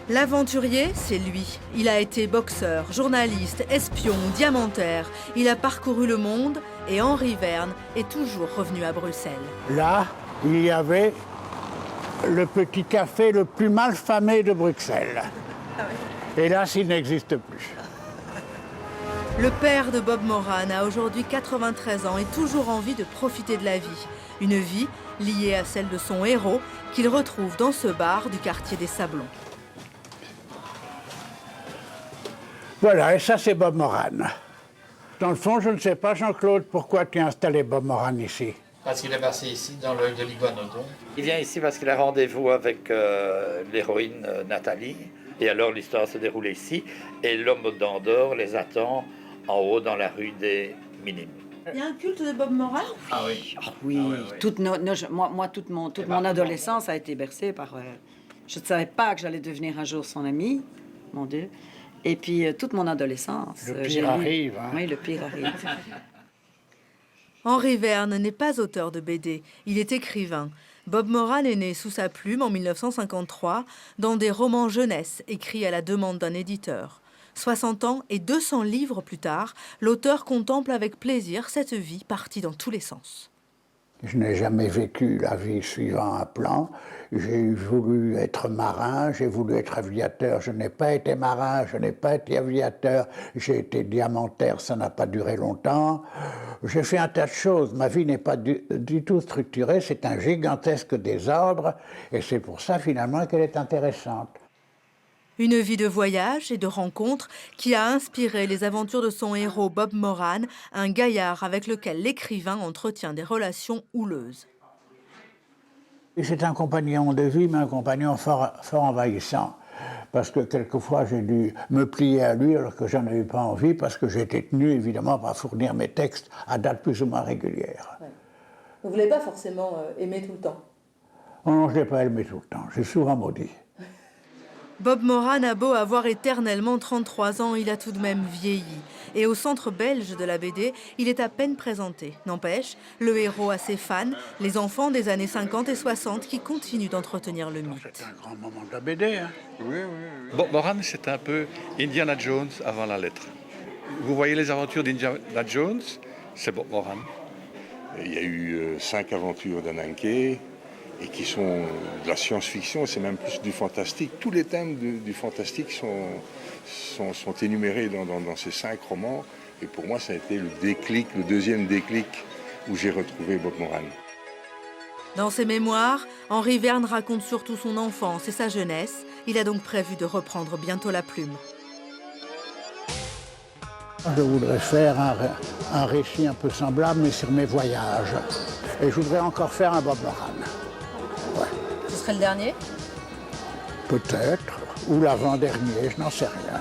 L'aventurier, c'est lui. Il a été boxeur, journaliste, espion, diamantaire. Il a parcouru le monde et Henri Verne est toujours revenu à Bruxelles. Là, il y avait le petit café le plus mal famé de Bruxelles. Hélas, il n'existe plus. Le père de Bob Moran a aujourd'hui 93 ans et toujours envie de profiter de la vie. Une vie liée à celle de son héros qu'il retrouve dans ce bar du quartier des Sablons. Voilà, et ça c'est Bob Moran. Dans le fond, je ne sais pas, Jean-Claude, pourquoi tu as installé Bob Moran ici? Parce qu'il est passé ici, dans l'œil de l'iguanodon. Il vient ici parce qu'il a rendez-vous avec l'héroïne Nathalie. Et alors l'histoire se déroule ici. Et l'homme aux dents d'or les attend en haut dans la rue des Minimes. Il y a un culte de Bob Moran? Ah oui. Oui, Ah oui, oui. toute mon adolescence a été bercée par... je ne savais pas que j'allais devenir un jour son ami, mon Dieu. Et puis toute mon adolescence. Le j'ai pire lu- arrive. Hein. Oui, le pire arrive. Henri Verne n'est pas auteur de BD, il est écrivain. Bob Moran est né sous sa plume en 1953 dans des romans jeunesse écrits à la demande d'un éditeur. 60 ans et 200 livres plus tard, l'auteur contemple avec plaisir cette vie partie dans tous les sens. Je n'ai jamais vécu la vie suivant un plan. J'ai voulu être marin, j'ai voulu être aviateur. Je n'ai pas été marin, je n'ai pas été aviateur. J'ai été diamantaire, ça n'a pas duré longtemps. J'ai fait un tas de choses. Ma vie n'est pas du tout structurée, c'est un gigantesque désordre. Et c'est pour ça, finalement, qu'elle est intéressante. Une vie de voyage et de rencontres qui a inspiré les aventures de son héros Bob Moran, un gaillard avec lequel l'écrivain entretient des relations houleuses. Et c'est un compagnon de vie, mais un compagnon fort envahissant. Parce que quelquefois, j'ai dû me plier à lui alors que j'en avais pas envie, parce que j'étais tenu, évidemment, par fournir mes textes à date plus ou moins régulière. Ouais. Vous ne l'avez pas forcément aimé tout le temps? Oh non, je ne l'ai pas aimé tout le temps. J'ai souvent maudit. Bob Moran a beau avoir éternellement 33 ans, il a tout de même vieilli. Et au centre belge de la BD, il est à peine présenté. N'empêche, le héros a ses fans, les enfants des années 50 et 60 qui continuent d'entretenir le mythe. C'est un grand moment de la BD. Hein. Bob Moran, c'est un peu Indiana Jones avant la lettre. Vous voyez les aventures d'Indiana Jones, c'est Bob Moran. Il y a eu 5 aventures d'Ananke, et qui sont de la science-fiction, c'est même plus du fantastique. Tous les thèmes du fantastique sont énumérés dans ces 5 romans. Et pour moi, ça a été le déclic, le deuxième déclic où j'ai retrouvé Bob Moran. Dans ses mémoires, Henri Verne raconte surtout son enfance et sa jeunesse. Il a donc prévu de reprendre bientôt la plume. Je voudrais faire un récit un peu semblable, mais sur mes voyages. Et je voudrais encore faire un Bob Moran. Ouais. Ce serait le dernier? Peut-être, ou l'avant-dernier, je n'en sais rien.